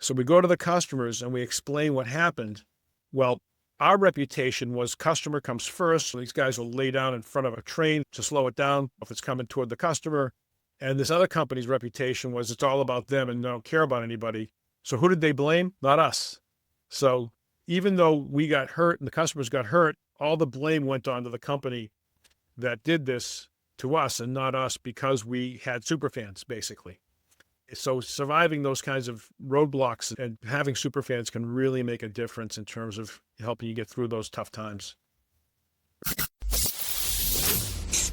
So we go to the customers and we explain what happened. Well, our reputation was customer comes first. So these guys will lay down in front of a train to slow it down if it's coming toward the customer. And this other company's reputation was it's all about them and they don't care about anybody. So who did they blame? Not us. So even though we got hurt and the customers got hurt, all the blame went on to the company that did this to us and not us because we had superfans, basically. So surviving those kinds of roadblocks and having superfans can really make a difference in terms of helping you get through those tough times.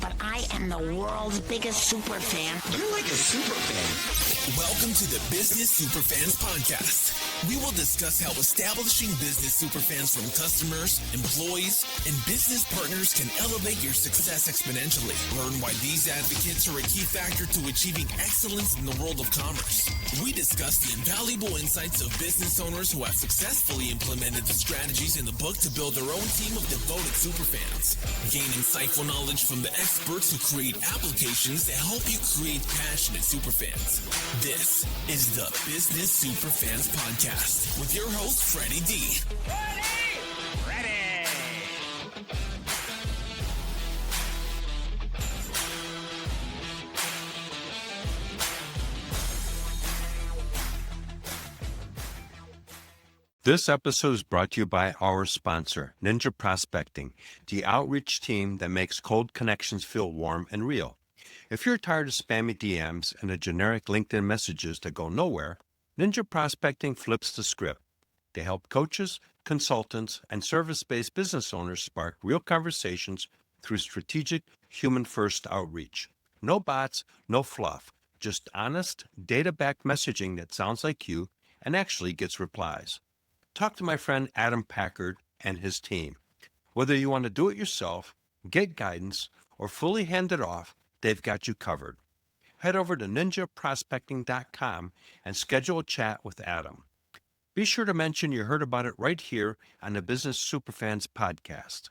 But I am the world's biggest superfan. You're like a superfan. Welcome to the Business Superfans podcast. We will discuss how establishing business superfans from customers, employees, and business partners can elevate your success exponentially. Learn why these advocates are a key factor to achieving excellence in the world of commerce. We discuss the invaluable insights of business owners who have successfully implemented the strategies in the book to build their own team of devoted superfans. Gain insightful knowledge from the experts who create applications that help you create passionate superfans. This is the Business Superfans podcast with your host, Freddy D. Ready! This episode is brought to you by our sponsor, Ninja Prospecting, the outreach team that makes cold connections feel warm and real. If you're tired of spammy DMs and the generic LinkedIn messages that go nowhere, Ninja Prospecting flips the script. They help coaches, consultants, and service-based business owners spark real conversations through strategic, human-first outreach. No bots, no fluff, just honest, data-backed messaging that sounds like you and actually gets replies. Talk to my friend Adam Packard and his team. Whether you want to do it yourself, get guidance, or fully hand it off, they've got you covered. Head over to ninjaprospecting.com and schedule a chat with Adam. Be sure to mention you heard about it right here on the Business Superfans podcast.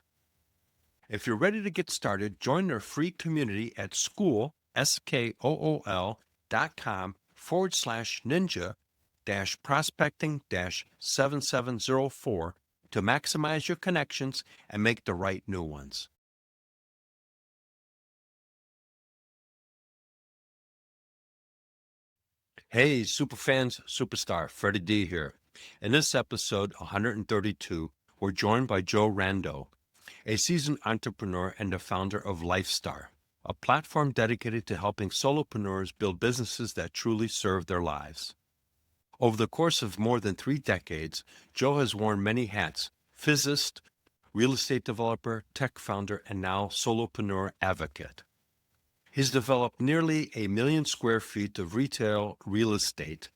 If you're ready to get started, join their free community at school.com/ninja-prospecting-7704 to maximize your connections and make the right new ones. Hey, Superfans, Superstar, Freddy D here. In this episode 132, we're joined by Joe Rando, a seasoned entrepreneur and the founder of LifeStarr, a platform dedicated to helping solopreneurs build businesses that truly serve their lives. Over the course of more than 3 decades, Joe has worn many hats: physicist, real estate developer, tech founder, and now solopreneur advocate. He's developed nearly 1 million square feet of retail real estate,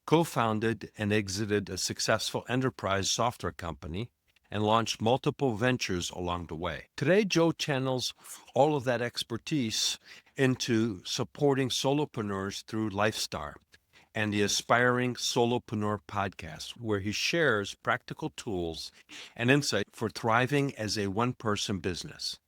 co-founded and exited a successful enterprise software company, and launched multiple ventures along the way. Today, Joe channels all of that expertise into supporting solopreneurs through LifeStarr and the Aspiring Solopreneur podcast, where he shares practical tools and insight for thriving as a one-person business.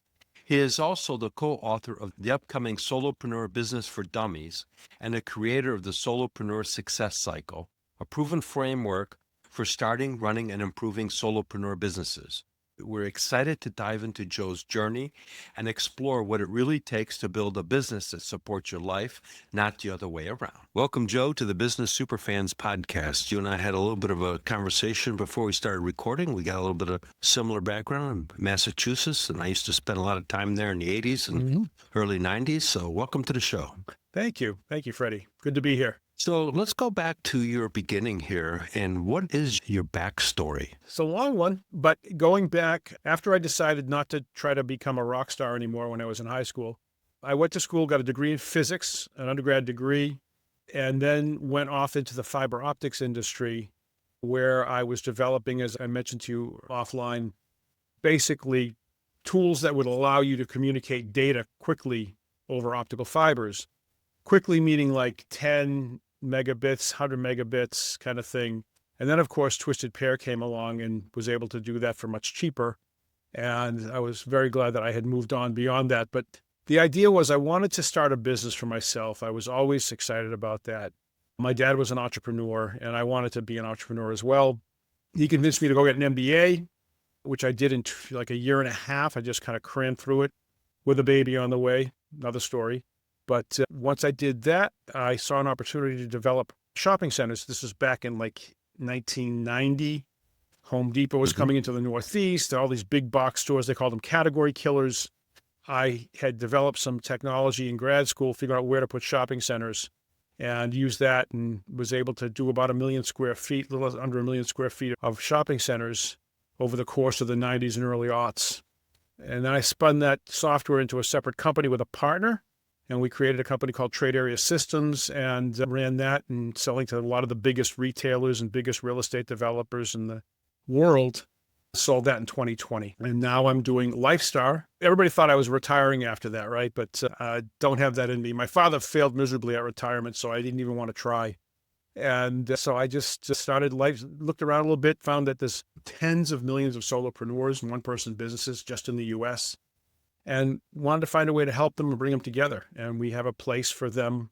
He is also the co-author of the upcoming Solopreneur Business for Dummies and the creator of the Solopreneur Success Cycle, a proven framework for starting, running, and improving solopreneur businesses. We're excited to dive into Joe's journey and explore what it really takes to build a business that supports your life, not the other way around. Welcome, Joe, to the Business Superfans podcast. You and I had a little bit of a conversation before we started recording. We got a little bit of similar background in Massachusetts, and I used to spend a lot of time there in the 80s and early 90s. So welcome to the show. Thank you. Thank you, Freddie. Good to be here. So let's go back to your beginning here. And what is your backstory? It's a long one, but going back, after I decided not to try to become a rock star anymore when I was in high school, I went to school, got a degree in physics, an undergrad degree, and then went off into the fiber optics industry where I was developing, as I mentioned to you offline, basically tools that would allow you to communicate data quickly over optical fibers. Quickly meaning like 10 megabits, 100 megabits kind of thing. And then, of course, Twisted Pair came along and was able to do that for much cheaper. And I was very glad that I had moved on beyond that. But the idea was I wanted to start a business for myself. I was always excited about that. My dad was an entrepreneur, and I wanted to be an entrepreneur as well. He convinced me to go get an MBA, which I did in like a year and a half. I just kind of crammed through it with a baby on the way, another story. But once I did that, I saw an opportunity to develop shopping centers. This was back in like 1990. Home Depot was coming into the Northeast, all these big box stores, they called them category killers. I had developed some technology in grad school, figuring out where to put shopping centers, and used that and was able to do about 1 million square feet, a little under 1 million square feet of shopping centers over the course of the 90s and early aughts. And then I spun that software into a separate company with a partner, and we created a company called Trade Area Systems and ran that and selling to a lot of the biggest retailers and biggest real estate developers in the world. Sold that in 2020. And now I'm doing LifeStarr. Everybody thought I was retiring after that, right? But I don't have that in me. My father failed miserably at retirement, so I didn't even want to try. And so I just started looked around a little bit, found that there's tens of millions of solopreneurs and one-person businesses just in the U.S., and wanted to find a way to help them and bring them together. And we have a place for them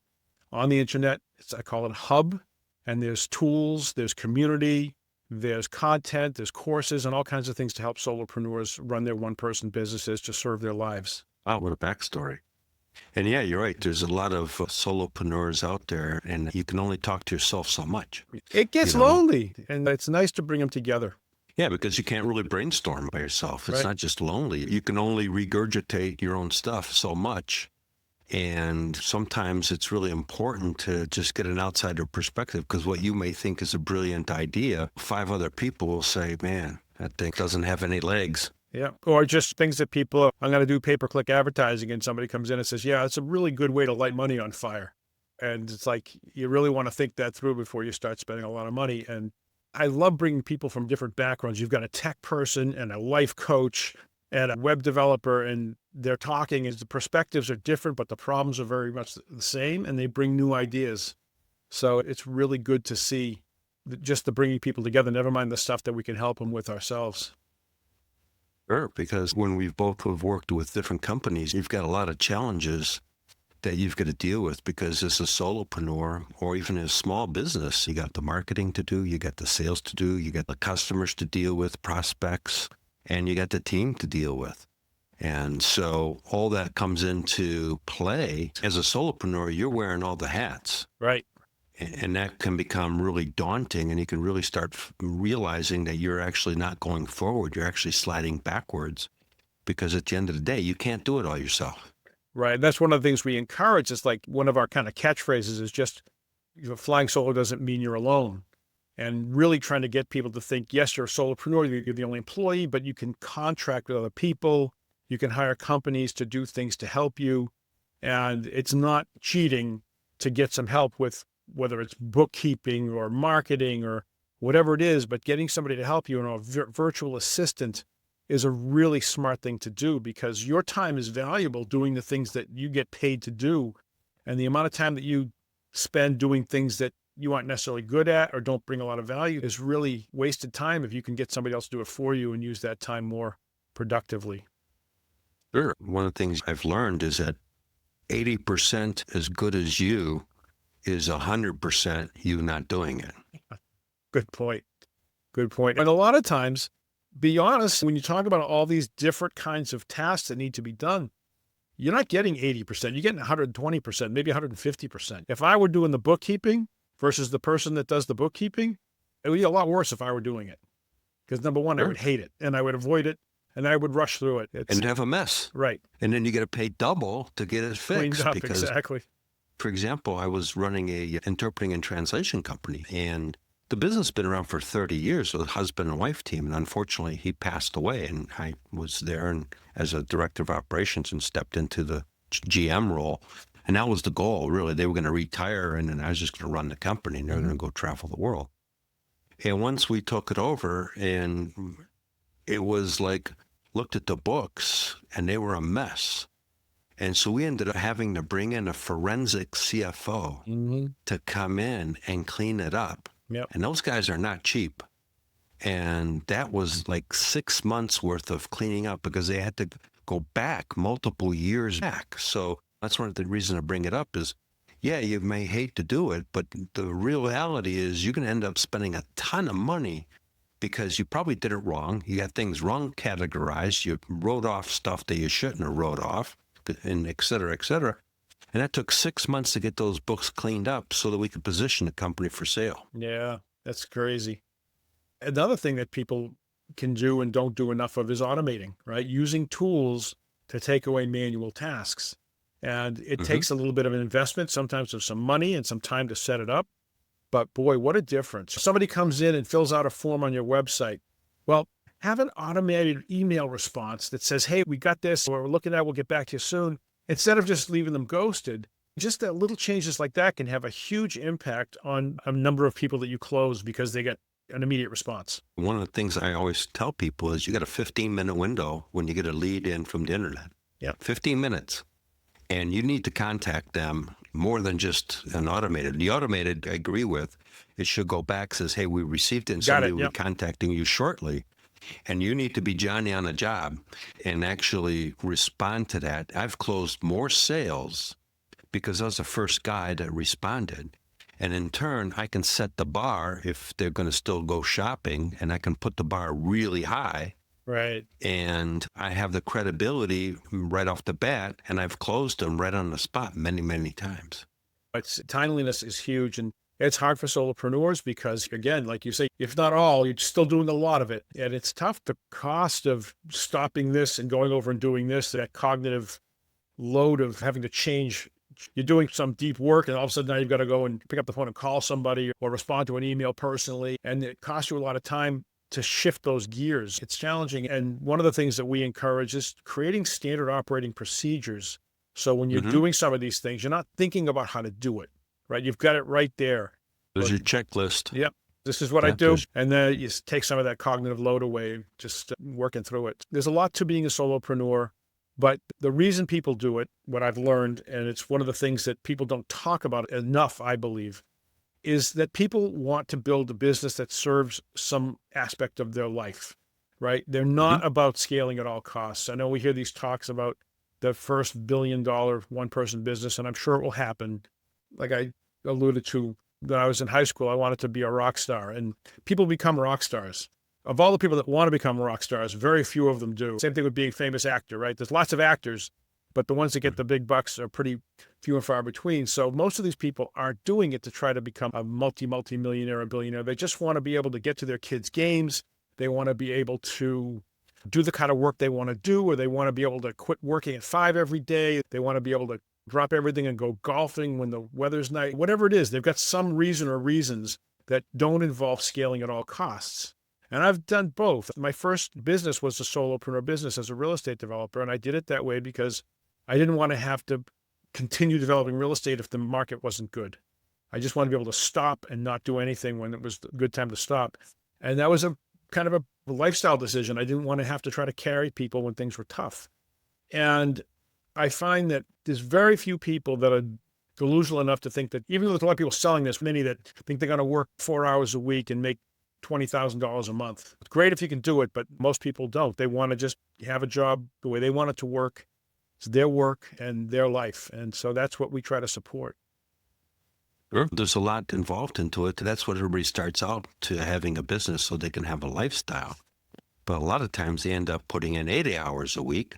on the internet. I call it a hub. And there's tools, there's community, there's content, there's courses, and all kinds of things to help solopreneurs run their one-person businesses to serve their lives. Wow, what a backstory. And yeah, you're right. There's a lot of solopreneurs out there, and you can only talk to yourself so much. It gets lonely, and it's nice to bring them together. Yeah, because you can't really brainstorm by yourself. It's Right. not just lonely. You can only regurgitate your own stuff so much. And sometimes it's really important to just get an outsider perspective, because what you may think is a brilliant idea, 5 other people will say, man, that thing doesn't have any legs. Yeah. Or just things that people, I'm going to do pay-per-click advertising, and somebody comes in and says, yeah, it's a really good way to light money on fire. And it's like, you really want to think that through before you start spending a lot of money. And I love bringing people from different backgrounds. You've got a tech person and a life coach and a web developer, and they're talking as the perspectives are different, but the problems are very much the same, and they bring new ideas. So it's really good to see just the bringing people together, never mind the stuff that we can help them with ourselves. Sure, because when we've both have worked with different companies, you've got a lot of challenges that you've got to deal with, because as a solopreneur or even a small business, you got the marketing to do, you got the sales to do, you got the customers to deal with, prospects, and you got the team to deal with. And so all that comes into play. As a solopreneur, you're wearing all the hats. Right. And that can become really daunting, and you can really start realizing that you're actually not going forward. You're actually sliding backwards, because at the end of the day, you can't do it all yourself. Right. That's one of the things we encourage. It's like one of our kind of catchphrases is just, flying solo doesn't mean you're alone. And really trying to get people to think, yes, you're a solopreneur, you're the only employee, but you can contract with other people. You can hire companies to do things to help you. And it's not cheating to get some help with whether it's bookkeeping or marketing or whatever it is, but getting somebody to help you, and a virtual assistant is a really smart thing to do, because your time is valuable doing the things that you get paid to do. And the amount of time that you spend doing things that you aren't necessarily good at or don't bring a lot of value is really wasted time if you can get somebody else to do it for you and use that time more productively. Sure. One of the things I've learned is that 80% as good as you is 100% you not doing it. Good point. Good point. And a lot of times, be honest, when you talk about all these different kinds of tasks that need to be done, you're not getting 80%. You're getting 120%, maybe 150%. If I were doing the bookkeeping versus the person that does the bookkeeping, it would be a lot worse if I were doing it. Because number one, I would hate it, and I would avoid it, and I would rush through it. And have a mess. Right. And then you get to pay double to get it fixed. Cleaned up, because, exactly. for example, I was running a interpreting and translation company, and the business has been around for 30 years with a husband and wife team. And unfortunately, he passed away, and I was there and as a director of operations and stepped into the GM role. And that was the goal, really. They were going to retire, and then I was just going to run the company, and they were going to go travel the world. And once we took it over, and it was like, looked at the books, and they were a mess. And so we ended up having to bring in a forensic CFO to come in and clean it up. Yep. And those guys are not cheap. And that was like 6 months worth of cleaning up, because they had to go back multiple years back. So that's one of the reasons I bring it up is yeah, you may hate to do it, but the reality is you're going to end up spending a ton of money because you probably did it wrong. You got things wrong categorized. You wrote off stuff that you shouldn't have wrote off, and et cetera, et cetera. And that took 6 months to get those books cleaned up so that we could position the company for sale. Yeah, that's crazy. Another thing that people can do and don't do enough of is automating, right? Using tools to take away manual tasks. And it takes a little bit of an investment, sometimes of some money and some time to set it up. But boy, what a difference. Somebody comes in and fills out a form on your website. Well, have an automated email response that says, hey, we got this, or we're looking at it, we'll get back to you soon. Instead of just leaving them ghosted, just that little changes like that can have a huge impact on a number of people that you close because they get an immediate response. One of the things I always tell people is you got a 15-minute window when you get a lead in from the internet. Yeah. 15 minutes. And you need to contact them more than just an automated. The automated, I agree with, it should go back, says, hey, we received it, and somebody will be contacting you shortly. And you need to be Johnny on the job and actually respond to that. I've closed more sales because I was the first guy that responded. And in turn, I can set the bar if they're going to still go shopping, and I can put the bar really high. Right. And I have the credibility right off the bat, and I've closed them right on the spot many, many times. But timeliness is huge, and it's hard for solopreneurs because, again, like you say, if not all, you're still doing a lot of it. And it's tough. The cost of stopping this and going over and doing this, that cognitive load of having to change. You're doing some deep work, and all of a sudden now you've got to go and pick up the phone and call somebody or respond to an email personally. And it costs you a lot of time to shift those gears. It's challenging. And one of the things that we encourage is creating standard operating procedures. So when you're doing some of these things, you're not thinking about how to do it, right? You've got it right there. There's your checklist. Yep. This is what I do. And then you take some of that cognitive load away, just working through it. There's a lot to being a solopreneur, but the reason people do it, what I've learned, and it's one of the things that people don't talk about enough, I believe, is that people want to build a business that serves some aspect of their life, right? They're not about scaling at all costs. I know we hear these talks about the first $1 billion one-person business, and I'm sure it will happen. Like I alluded to, when I was in high school, I wanted to be a rock star, and people become rock stars. Of all the people that want to become rock stars, very few of them do. Same thing with being a famous actor, right? There's lots of actors, but the ones that get the big bucks are pretty few and far between. So most of these people aren't doing it to try to become a multi-millionaire or billionaire. They just want to be able to get to their kids' games. They want to be able to do the kind of work they want to do, or they want to be able to quit working at 5 every day. They want to be able to drop everything and go golfing when the weather's nice. Whatever it is, they've got some reason or reasons that don't involve scaling at all costs. And I've done both. My first business was a solopreneur business as a real estate developer, and I did it that way because I didn't want to have to continue developing real estate if the market wasn't good. I just wanted to be able to stop and not do anything when it was a good time to stop. And that was a kind of a lifestyle decision. I didn't want to have to try to carry people when things were tough. And I find that there's very few people that are delusional enough to think that, even though there's a lot of people selling this, many that think they're going to work 4 hours a week and make $20,000 a month. It's great if you can do it, but most people don't. They want to just have a job the way they want it to work. It's their work and their life. And so that's what we try to support. Sure. There's a lot involved into it. That's what everybody starts out to, having a business so they can have a lifestyle. But a lot of times they end up putting in 80 hours a week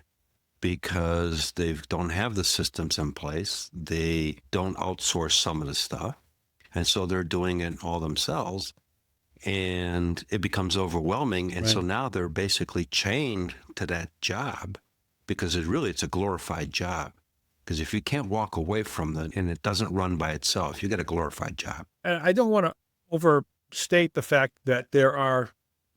because they don't have the systems in place. They don't outsource some of the stuff. And so they're doing it all themselves. And it becomes overwhelming. And so now they're basically chained to that job because it's a glorified job. Because if you can't walk away from it and it doesn't run by itself, you got a glorified job. And I don't want to overstate the fact that there are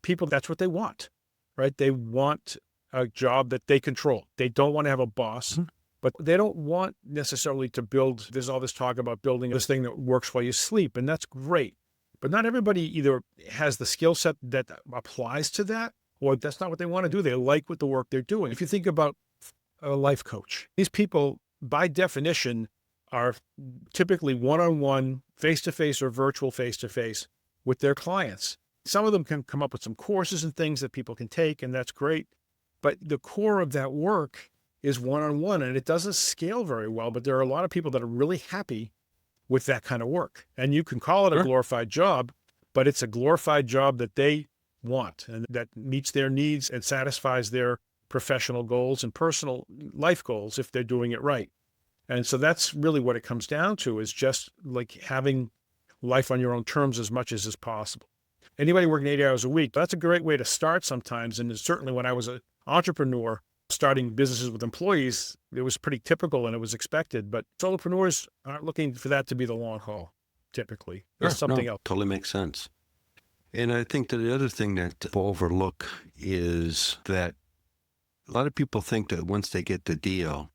people, that's what they want, right? They want a job that they control. They don't want to have a boss, but they don't want necessarily to build. There's all this talk about building this thing that works while you sleep, and that's great. But not everybody either has the skill set that applies to that, or that's not what they want to do. They like what the work they're doing. If you think about a life coach, these people, by definition, are typically one-on-one, face-to-face or virtual face-to-face with their clients. Some of them can come up with some courses and things that people can take, and that's great. But the core of that work is one-on-one, and it doesn't scale very well. But there are a lot of people that are really happy with that kind of work. And you can call it a Sure. glorified job, but it's a glorified job that they want and that meets their needs and satisfies their professional goals and personal life goals if they're doing it right. And so that's really what it comes down to, is just like having life on your own terms as much as is possible. Anybody working 80 hours a week, that's a great way to start sometimes. And certainly when I was an entrepreneur starting businesses with employees, it was pretty typical and it was expected. But solopreneurs aren't looking for that to be the long haul, typically. There's something else. Totally makes sense. And I think that the other thing that people overlook is that a lot of people think that once they get the deal,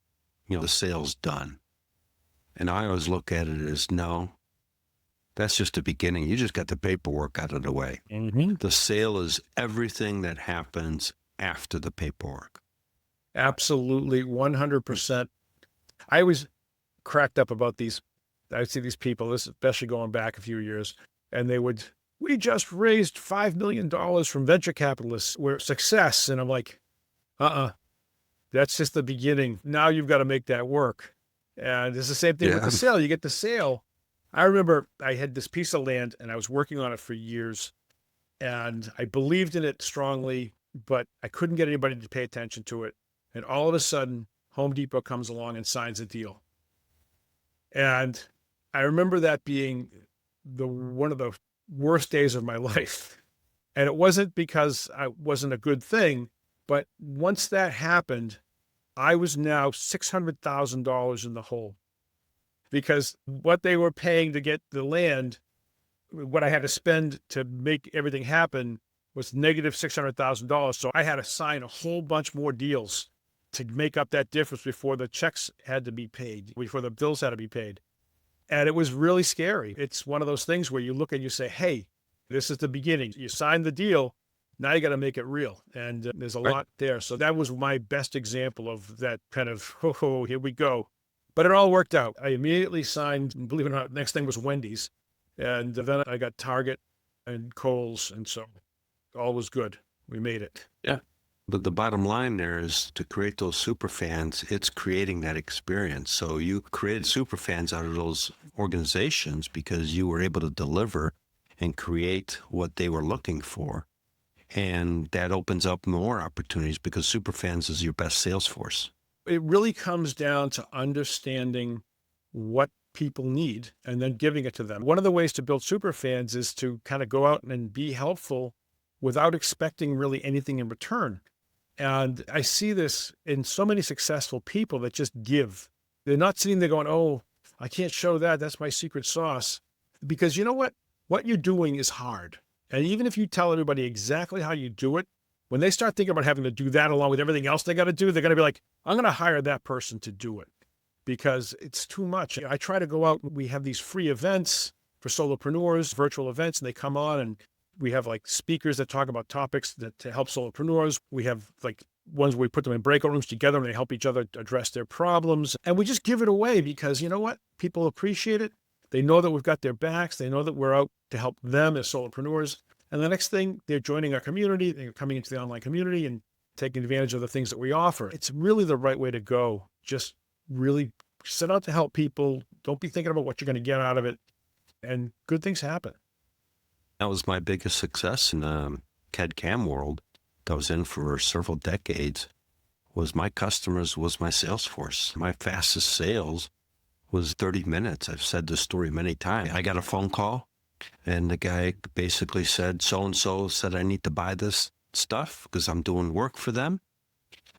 the sale's done. And I always look at it as, no, that's just the beginning. You just got the paperwork out of the way. Mm-hmm. The sale is everything that happens after the paperwork. Absolutely, 100%. I always cracked up about these. I see these people, especially going back a few years, and we just raised $5 million from venture capitalists. We're success. And I'm like, that's just the beginning. Now you've got to make that work. And it's the same thing with the sale. You get the sale. I remember I had this piece of land and I was working on it for years and I believed in it strongly, but I couldn't get anybody to pay attention to it. And all of a sudden, Home Depot comes along and signs a deal. And I remember that being one of the worst days of my life. And it wasn't because I wasn't a good thing, but once that happened, I was now $600,000 in the hole, because what they were paying to get the land, what I had to spend to make everything happen was negative $600,000. So I had to sign a whole bunch more deals to make up that difference before the checks had to be paid, before the bills had to be paid. And it was really scary. It's one of those things where you look and you say, hey, this is the beginning. You signed the deal. Now you got to make it real. And there's a lot there. So that was my best example of that kind of, here we go. But it all worked out. I immediately signed, believe it or not, next thing was Wendy's. And then I got Target and Kohl's. And so all was good. We made it. Yeah. But the bottom line there is to create those super fans, it's creating that experience. So you created super fans out of those organizations because you were able to deliver and create what they were looking for. And that opens up more opportunities because Superfans is your best sales force. It really comes down to understanding what people need and then giving it to them. One of the ways to build Superfans is to kind of go out and be helpful without expecting really anything in return. And I see this in so many successful people that just give. They're not sitting there going, oh, I can't show that. That's my secret sauce. Because you know what? What you're doing is hard. And even if you tell everybody exactly how you do it, when they start thinking about having to do that along with everything else they got to do, they're going to be like, I'm going to hire that person to do it because it's too much. I try to go out. We have these free events for solopreneurs, virtual events, and they come on and we have like speakers that talk about topics to help solopreneurs. We have like ones where we put them in breakout rooms together and they help each other address their problems. And we just give it away because you know what? People appreciate it. They know that we've got their backs. They know that we're out to help them as solopreneurs. And the next thing, they're joining our community. They're coming into the online community and taking advantage of the things that we offer. It's really the right way to go. Just really set out to help people. Don't be thinking about what you're going to get out of it. And good things happen. That was my biggest success in the CAD/CAM world that I was in for several decades. Was my customers, was my sales force. My fastest sales was 30 minutes. I've said this story many times. I got a phone call and the guy basically said, so-and-so said I need to buy this stuff because I'm doing work for them.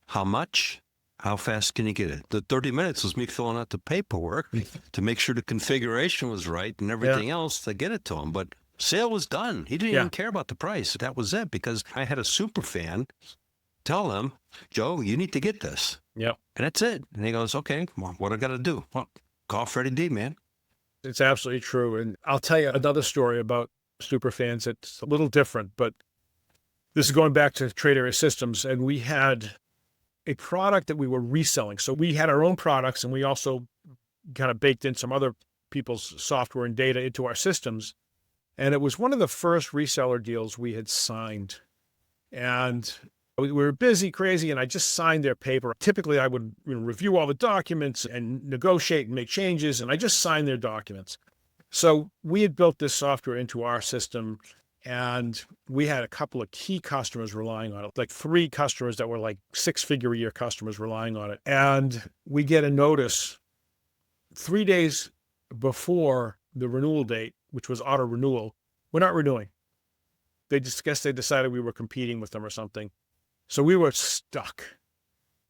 How much? How fast can you get it? The 30 minutes was me filling out the paperwork to make sure the configuration was right and everything else to get it to him. But sale was done. He didn't even care about the price. That was it because I had a super fan tell him, Joe, you need to get this. Yep. And that's it. And he goes, okay, well, what I got to do? Well, call Freddy D, man. It's absolutely true. And I'll tell you another story about Superfans. It's a little different, but this is going back to Trade Area Systems. And we had a product that we were reselling. So we had our own products and we also kind of baked in some other people's software and data into our systems. And it was one of the first reseller deals we had signed. And we were busy, crazy, and I just signed their paper. Typically, I would review all the documents and negotiate and make changes, and I just signed their documents. So we had built this software into our system, and we had a couple of key customers relying on it, like 3 customers that were like 6-figure-a-year customers relying on it. And we get a notice 3 days before the renewal date, which was auto renewal. We're not renewing. They just guess they decided we were competing with them or something. So we were stuck.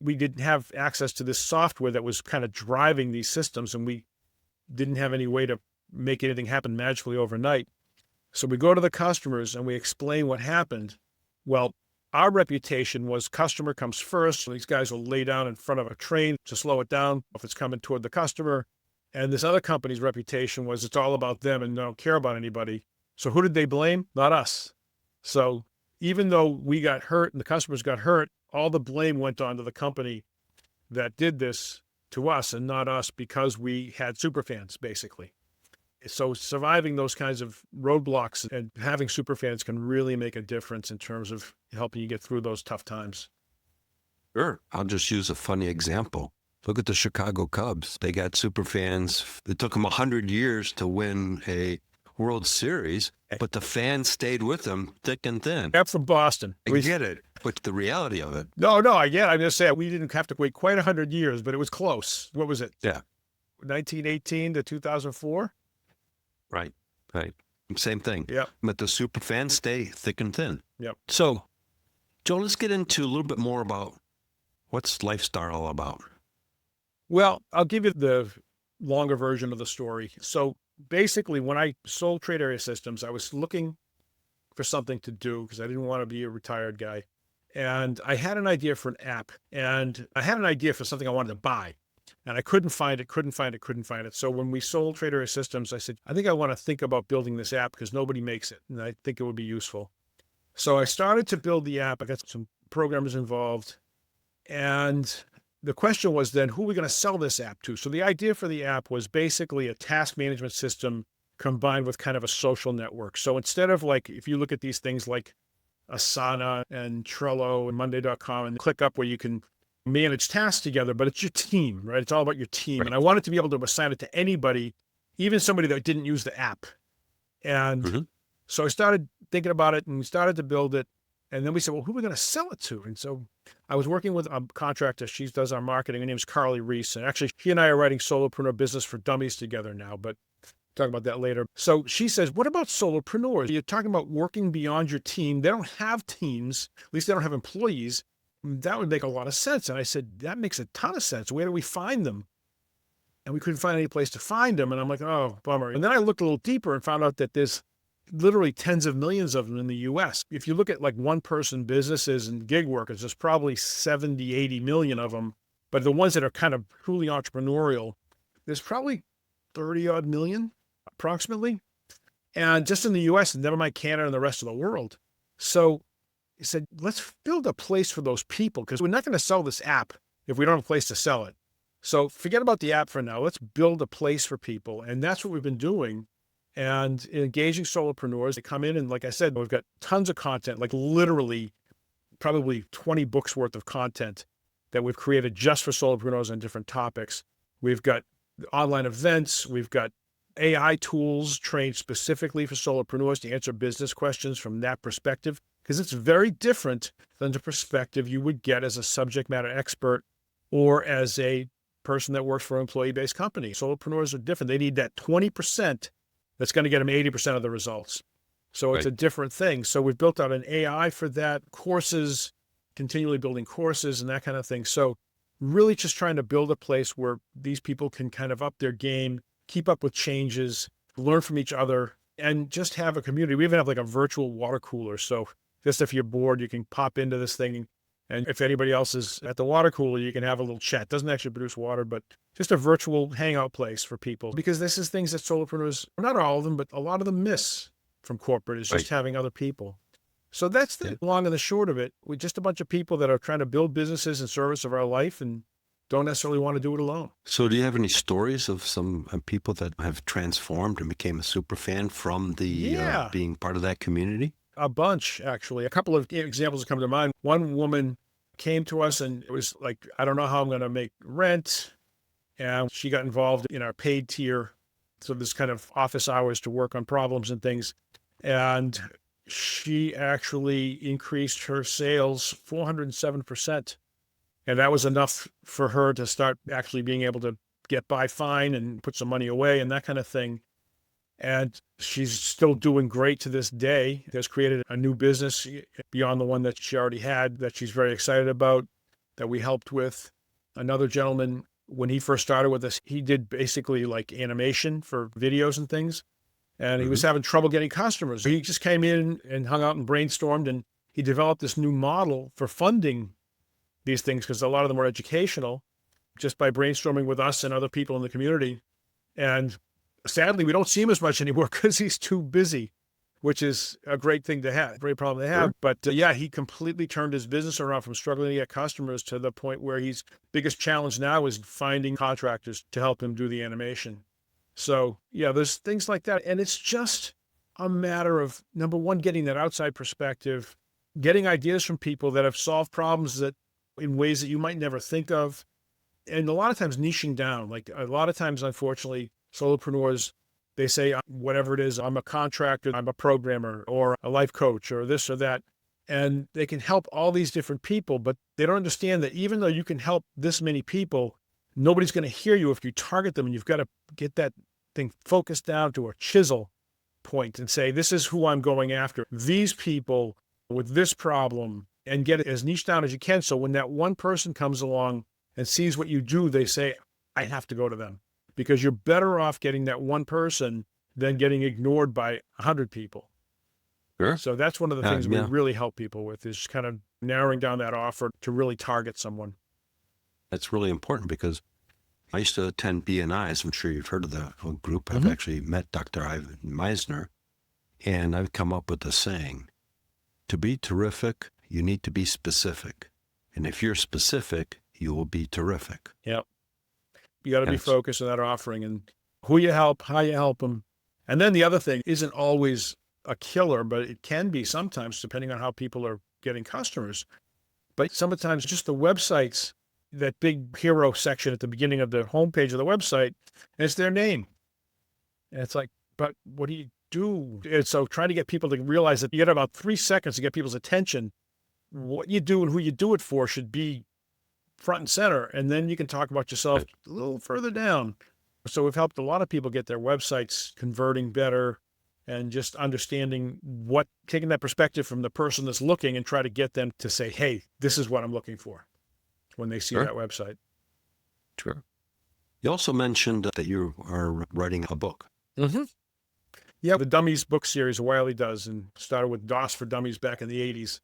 We didn't have access to this software that was kind of driving these systems, and we didn't have any way to make anything happen magically overnight. So we go to the customers and we explain what happened. Well, our reputation was customer comes first. So these guys will lay down in front of a train to slow it down if it's coming toward the customer. And this other company's reputation was it's all about them and they don't care about anybody. So who did they blame? Not us. So even though we got hurt and the customers got hurt, all the blame went on to the company that did this to us and not us, because we had Superfans, basically. So surviving those kinds of roadblocks and having Superfans can really make a difference in terms of helping you get through those tough times. Sure. I'll just use a funny example. Look at the Chicago Cubs. They got Superfans. It took them 100 years to win a World Series, but the fans stayed with them thick and thin. I'm from Boston. I get it, but the reality of it. No, I get it. I'm just saying we didn't have to wait quite 100 years, but it was close. What was it? Yeah. 1918 to 2004? Right. Same thing. Yeah. But the Superfans stay thick and thin. Yep. So, Joe, let's get into a little bit more about what's LifeStarr all about. Well, I'll give you the longer version of the story. So basically, when I sold Trade Area Systems, I was looking for something to do because I didn't want to be a retired guy. And I had an idea for an app, and I had an idea for something I wanted to buy. And I couldn't find it. So when we sold Trade Area Systems, I said, I think I want to think about building this app because nobody makes it, and I think it would be useful. So I started to build the app. I got some programmers involved. And the question was then, who are we going to sell this app to? So the idea for the app was basically a task management system combined with kind of a social network. So instead of like, if you look at these things like Asana and Trello and Monday.com and ClickUp where you can manage tasks together, but it's your team, right? It's all about your team. Right. And I wanted to be able to assign it to anybody, even somebody that didn't use the app. And so I started thinking about it and we started to build it. And then we said, well, who are we going to sell it to? And so I was working with a contractor. She does our marketing. Her name is Carly Reese. And actually, she and I are writing Solopreneur Business for Dummies together now, but talk about that later. So she says, what about solopreneurs? You're talking about working beyond your team. They don't have teams. At least they don't have employees. That would make a lot of sense. And I said, that makes a ton of sense. Where do we find them? And we couldn't find any place to find them. And I'm like, oh, bummer. And then I looked a little deeper and found out that there's literally tens of millions of them in the US. If you look at like one-person businesses and gig workers, there's probably 70, 80 million of them. But the ones that are kind of truly entrepreneurial, there's probably 30-odd million, approximately. And just in the US, and never mind Canada and the rest of the world. So he said, let's build a place for those people because we're not going to sell this app if we don't have a place to sell it. So forget about the app for now. Let's build a place for people. And that's what we've been doing. And engaging solopreneurs, they come in and like I said, we've got tons of content, like literally probably 20 books worth of content that we've created just for solopreneurs on different topics. We've got online events. We've got AI tools trained specifically for solopreneurs to answer business questions from that perspective, because it's very different than the perspective you would get as a subject matter expert or as a person that works for an employee-based company. Solopreneurs are different. They need that 20% that's going to get them 80% of the results. So it's a different thing. So we've built out an AI for that, courses, continually building courses and that kind of thing. So really just trying to build a place where these people can kind of up their game, keep up with changes, learn from each other, and just have a community. We even have like a virtual water cooler. So just if you're bored, you can pop into this thing. And if anybody else is at the water cooler, you can have a little chat. It doesn't actually produce water, but just a virtual hangout place for people. Because this is things that solopreneurs, not all of them, but a lot of them miss from corporate, is just having other people. So that's the long and the short of it. We're just a bunch of people that are trying to build businesses in service of our life and don't necessarily want to do it alone. So do you have any stories of some people that have transformed and became a super fan from the being part of that community? A bunch, actually. A couple of examples come to mind. One woman came to us and it was like, I don't know how I'm going to make rent. And she got involved in our paid tier So this kind of office hours to work on problems and things. And she actually increased her sales 407%. And that was enough for her to start actually being able to get by fine and put some money away and that kind of thing. And she's still doing great to this day. Has created a new business beyond the one that she already had that she's very excited about, that we helped with. Another gentleman, when he first started with us, he did basically like animation for videos and things. And he was having trouble getting customers. He just came in and hung out and brainstormed, and he developed this new model for funding these things because a lot of them are educational, just by brainstorming with us and other people in the community. And sadly, we don't see him as much anymore because he's too busy, which is a great thing to have, great problem to have. Sure. But yeah, he completely turned his business around from struggling to get customers to the point where his biggest challenge now is finding contractors to help him do the animation. So yeah, there's things like that. And it's just a matter of, number one, getting that outside perspective, getting ideas from people that have solved problems that in ways that you might never think of. And a lot of times niching down, like a lot of times, unfortunately, solopreneurs, they say, whatever it is, I'm a contractor, I'm a programmer or a life coach or this or that. And they can help all these different people, but they don't understand that even though you can help this many people, nobody's going to hear you if you target them, and you've got to get that thing focused down to a chisel point and say, this is who I'm going after, these people with this problem, and get it as niche down as you can. So when that one person comes along and sees what you do, they say, I have to go to them, because you're better off getting that one person than getting ignored by 100 people. Sure. So that's one of the things we Yeah. really help people with, is kind of narrowing down that offer to really target someone. That's really important because I used to attend BNIs. I'm sure you've heard of the group. I've actually met Dr. Ivan Meisner, and I've come up with a saying: to be terrific, you need to be specific. And if you're specific, you will be terrific. Yep. You got to be Yes. focused on that offering and who you help, how you help them. And then the other thing isn't always a killer, but it can be sometimes, depending on how people are getting customers. But sometimes just the websites, that big hero section at the beginning of the homepage of the website, and it's their name. And it's like, but what do you do? And so trying to get people to realize that you get about 3 seconds to get people's attention. What you do and who you do it for should be front and center. And then you can talk about yourself a little further down. So we've helped a lot of people get their websites converting better, and just understanding taking that perspective from the person that's looking and try to get them to say, hey, this is what I'm looking for when they see Sure. that website. Sure. You also mentioned that you are writing a book. Yeah, the Dummies book series, Wiley does, and started with DOS for Dummies back in the 80s.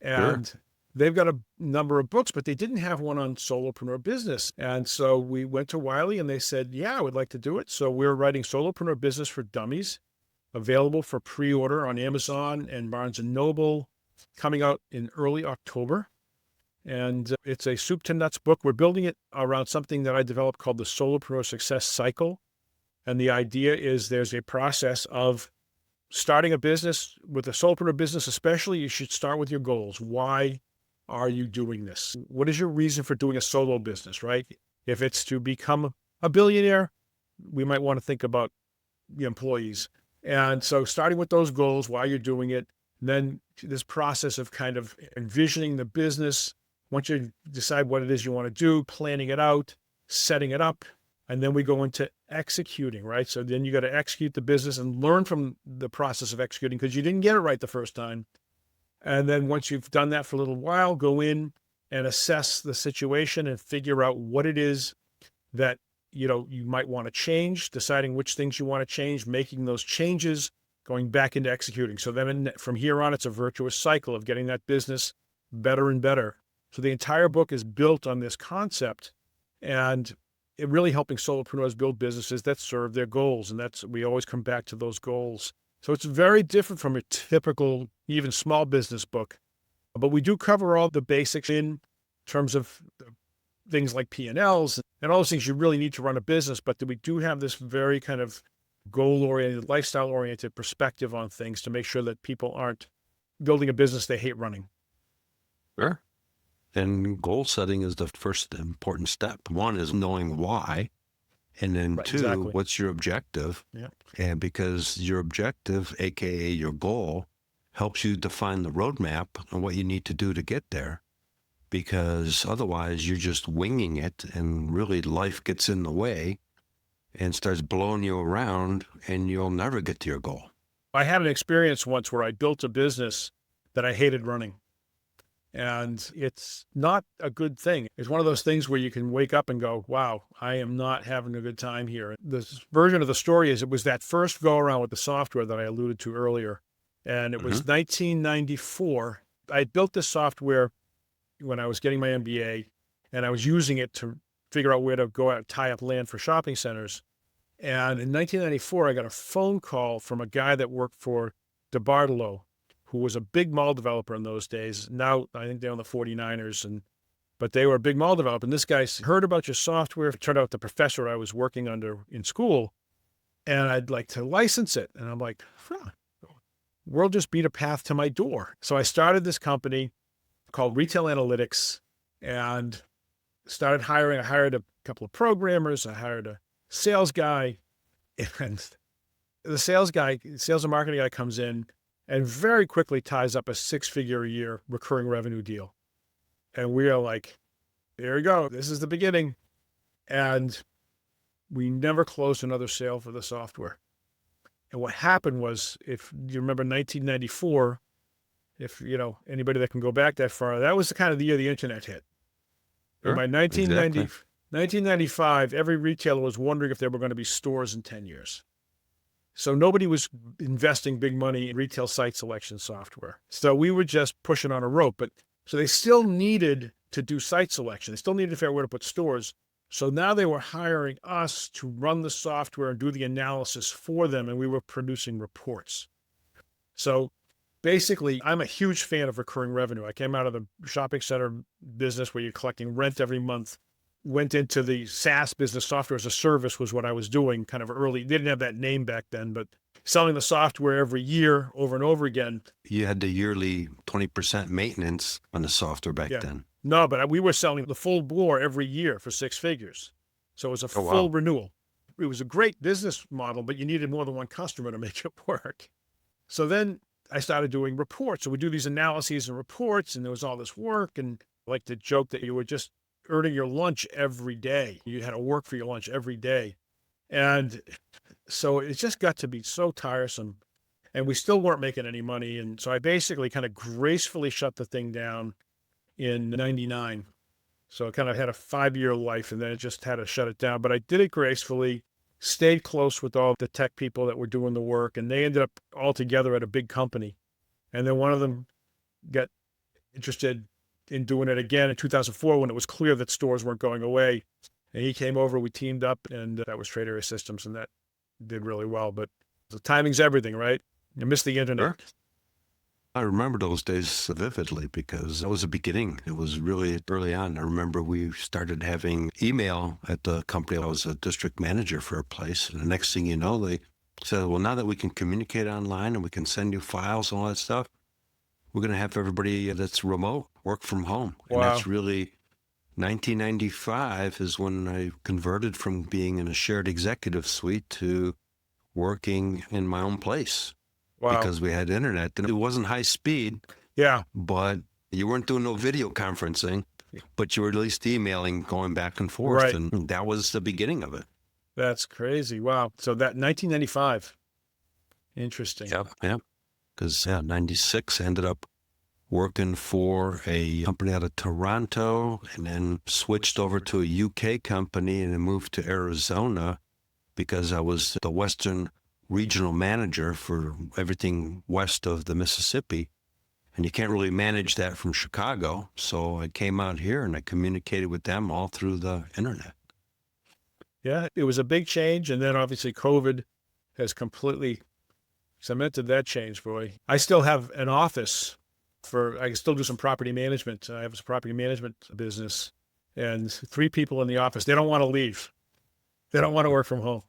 And they've got a number of books, but they didn't have one on solopreneur business. And so we went to Wiley and they said, yeah, I would like to do it. So we're writing Solopreneur Business for Dummies, available for pre-order on Amazon and Barnes & Noble, coming out in early October. And it's a soup to nuts book. We're building it around something that I developed called the Solopreneur Success Cycle. And the idea is there's a process of starting a business. With a solopreneur business especially, you should start with your goals. Why are you doing this? What is your reason for doing a solo business, right? If it's to become a billionaire, we might want to think about the employees. And so starting with those goals, why you're doing it, then this process of kind of envisioning the business. Once you decide what it is you want to do, planning it out, setting it up, and then we go into executing, right? So then you got to execute the business and learn from the process of executing, because you didn't get it right the first time. And then once you've done that for a little while, go in and assess the situation and figure out what it is that you might want to change, deciding which things you want to change, making those changes, going back into executing. So then from here on, it's a virtuous cycle of getting that business better and better. So the entire book is built on this concept, and it really helping solopreneurs build businesses that serve their goals. And we always come back to those goals. So it's very different from a typical, even small business book, but we do cover all the basics in terms of things like P&Ls and all those things you really need to run a business. But we do have this very kind of goal-oriented, lifestyle-oriented perspective on things to make sure that people aren't building a business they hate running. Sure. And goal setting is the first important step. One is knowing why, And then Right, two, exactly. what's your objective? Yeah. And because your objective, AKA your goal, helps you define the roadmap and what you need to do to get there. Because otherwise you're just winging it and really life gets in the way and starts blowing you around and you'll never get to your goal. I had an experience once where I built a business that I hated running. And it's not a good thing. It's one of those things where you can wake up and go, wow, I am not having a good time here. This version of the story is it was that first go around with the software that I alluded to earlier. And it was 1994. I built this software when I was getting my MBA, and I was using it to figure out where to go out and tie up land for shopping centers. And in 1994, I got a phone call from a guy that worked for DeBartolo, who was a big mall developer in those days. Now, I think they own the 49ers, but they were a big mall developer. And this guy heard about your software. It turned out the professor I was working under in school, and I'd like to license it. And I'm like, world just beat a path to my door. So I started this company called Retail Analytics and started hiring. I hired a couple of programmers. I hired a sales guy, and the sales and marketing guy comes in and very quickly ties up a 6-figure a year recurring revenue deal. And we are like, there we go. This is the beginning. And we never closed another sale for the software. And what happened was, if you remember 1994, if anybody that can go back that far, that was the kind of the year the internet hit. Sure, And by 1990, exactly. 1995, every retailer was wondering if there were going to be stores in 10 years. So nobody was investing big money in retail site selection software. So we were just pushing on a rope. So they still needed to do site selection. They still needed to figure out where to put stores. So now they were hiring us to run the software and do the analysis for them, and we were producing reports. So basically, I'm a huge fan of recurring revenue. I came out of the shopping center business where you're collecting rent every month, went into the SaaS business, software as a service was what I was doing kind of early. They didn't have that name back then, but selling the software every year over and over again. You had the yearly 20% maintenance on the software back then. No, but we were selling the full bore every year for 6 figures. So it was a full renewal. It was a great business model, but you needed more than one customer to make it work. So then I started doing reports. So we do these analyses and reports, and there was all this work. And I like to joke that you were just earning your lunch every day. You had to work for your lunch every day. And so it just got to be so tiresome. And we still weren't making any money. And so I basically kind of gracefully shut the thing down in 99. So it kind of had a 5-year life, and then it just had to shut it down. But I did it gracefully, stayed close with all the tech people that were doing the work, and they ended up all together at a big company. And then one of them got interested in doing it again in 2004 when it was clear that stores weren't going away. And he came over, we teamed up, and that was Trade Area Systems, and that did really well. But the timing's everything, right? You miss the internet. Sure. I remember those days vividly because that was the beginning. It was really early on. I remember we started having email at the company. I was a district manager for a place. And the next thing you know, they said, well, now that we can communicate online and we can send you files and all that stuff, we're going to have everybody that's remote work from home. Wow. And that's really 1995 is when I converted from being in a shared executive suite to working in my own place. Wow. Because we had internet. And it wasn't high speed. Yeah. But you weren't doing no video conferencing, but you were at least emailing, going back and forth. Right. And that was the beginning of it. That's crazy. Wow. So that 1995. Interesting. Yep. Because 96 ended up working for a company out of Toronto and then switched over to a UK company and then moved to Arizona because I was the Western regional manager for everything west of the Mississippi. And you can't really manage that from Chicago. So I came out here and I communicated with them all through the internet. Yeah, it was a big change. And then obviously COVID has completely cemented that change, boy. I still have an office I can still do some property management. I have a property management business and 3 people in the office. They don't want to leave. They don't want to work from home.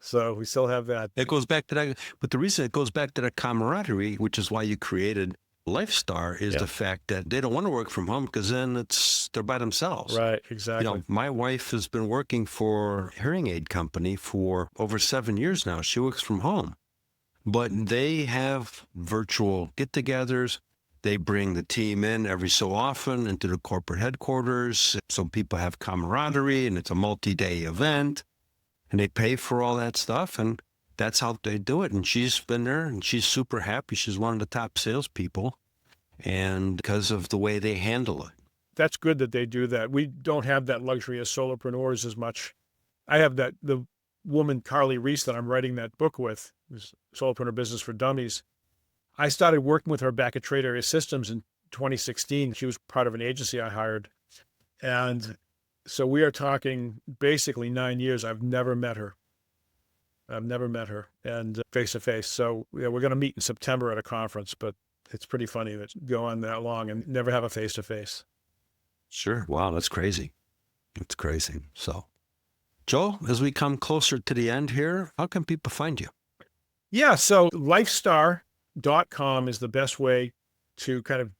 So we still have that. It goes back to that. But the reason it goes back to that camaraderie, which is why you created LifeStarr is the fact that they don't want to work from home because then they're by themselves. Right, exactly. You know, my wife has been working for a hearing aid company for over 7 years now. She works from home, but they have virtual get-togethers. They bring the team in every so often into the corporate headquarters, so people have camaraderie, and it's a multi-day event, and they pay for all that stuff, and that's how they do it. And she's been there, and she's super happy. She's one of the top salespeople, and because of the way they handle it. That's good that they do that. We don't have that luxury as solopreneurs as much. I have that, the woman, Carly Reese, that I'm writing that book with, Solopreneur Business for Dummies. I started working with her back at Trade Area Systems in 2016. She was part of an agency I hired. And so we are talking basically 9 years. I've never met her. And face to face. So yeah, we're going to meet in September at a conference, but it's pretty funny that go on that long and never have a face to face. Sure. Wow. That's crazy. It's crazy. So, Joe, as we come closer to the end here, how can people find you? Yeah. So LifeStarr.com is the best way to kind of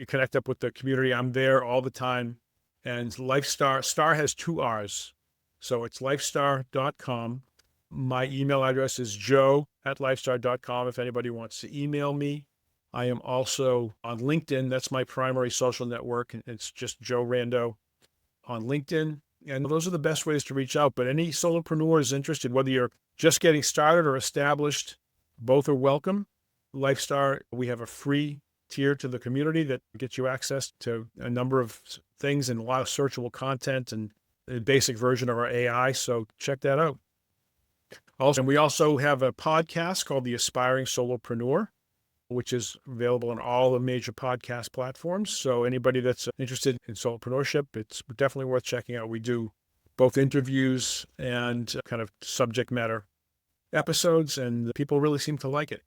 connect up with the community. I'm there all the time. And LifeStarr, Star has 2 R's. So it's LifeStarr.com. My email address is joe@lifestarr.com if anybody wants to email me. I am also on LinkedIn. That's my primary social network. It's just Joe Rando on LinkedIn. And those are the best ways to reach out. But any solopreneurs interested, whether you're just getting started or established, both are welcome. LifeStarr, we have a free tier to the community that gets you access to a number of things and a lot of searchable content and a basic version of our AI. So check that out. Also, we also have a podcast called The Aspiring Solopreneur, which is available on all the major podcast platforms. So anybody that's interested in solopreneurship, it's definitely worth checking out. We do both interviews and kind of subject matter episodes, and people really seem to like it.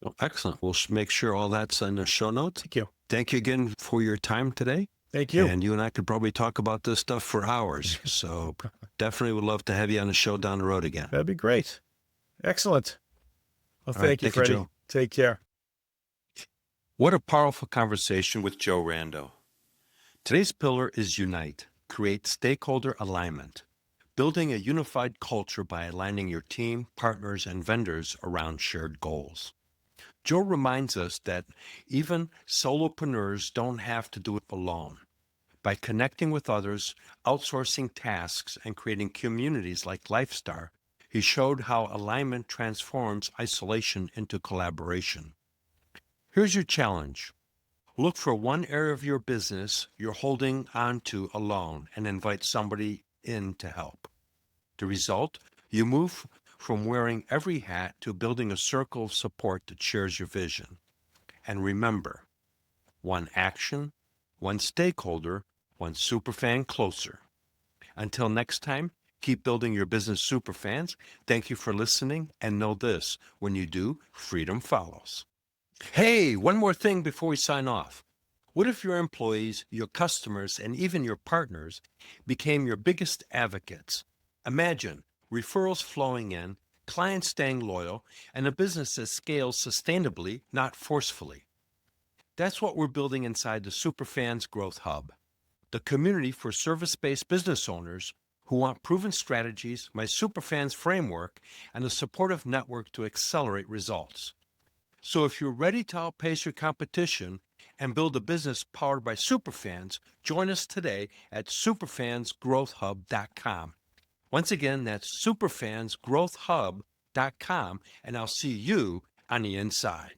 Well, excellent. We'll make sure all that's in the show notes. Thank you. Thank you again for your time today. Thank you. And you and I could probably talk about this stuff for hours. So definitely would love to have you on the show down the road again. That'd be great. Excellent. Well, thank you, Freddie. Joe. Take care. What a powerful conversation with Joe Rando. Today's pillar is unite, create stakeholder alignment, building a unified culture by aligning your team, partners, and vendors around shared goals. Joe reminds us that even solopreneurs don't have to do it alone. By connecting with others, outsourcing tasks, and creating communities like LifeStarr, he showed how alignment transforms isolation into collaboration. Here's your challenge. Look for one area of your business you're holding on to alone and invite somebody in to help. The result, you move from wearing every hat to building a circle of support that shares your vision. And remember, one action, one stakeholder, one superfan closer. Until next time, keep building your business superfans. Thank you for listening, and know this, when you do, freedom follows. Hey, one more thing before we sign off. What if your employees, your customers, and even your partners became your biggest advocates? Imagine referrals flowing in, clients staying loyal, and a business that scales sustainably, not forcefully. That's what we're building inside the Superfans Growth Hub, the community for service-based business owners who want proven strategies, my Superfans framework, and a supportive network to accelerate results. So if you're ready to outpace your competition and build a business powered by Superfans, join us today at superfansgrowthhub.com. Once again, that's superfansgrowthhub.com, and I'll see you on the inside.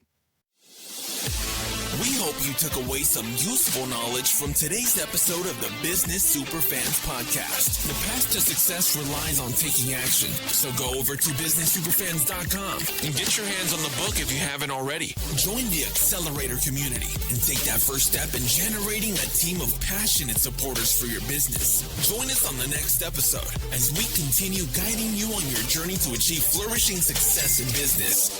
We hope you took away some useful knowledge from today's episode of the Business Superfans podcast. The path to success relies on taking action. So go over to businesssuperfans.com and get your hands on the book if you haven't already. Join the Accelerator community and take that first step in generating a team of passionate supporters for your business. Join us on the next episode as we continue guiding you on your journey to achieve flourishing success in business.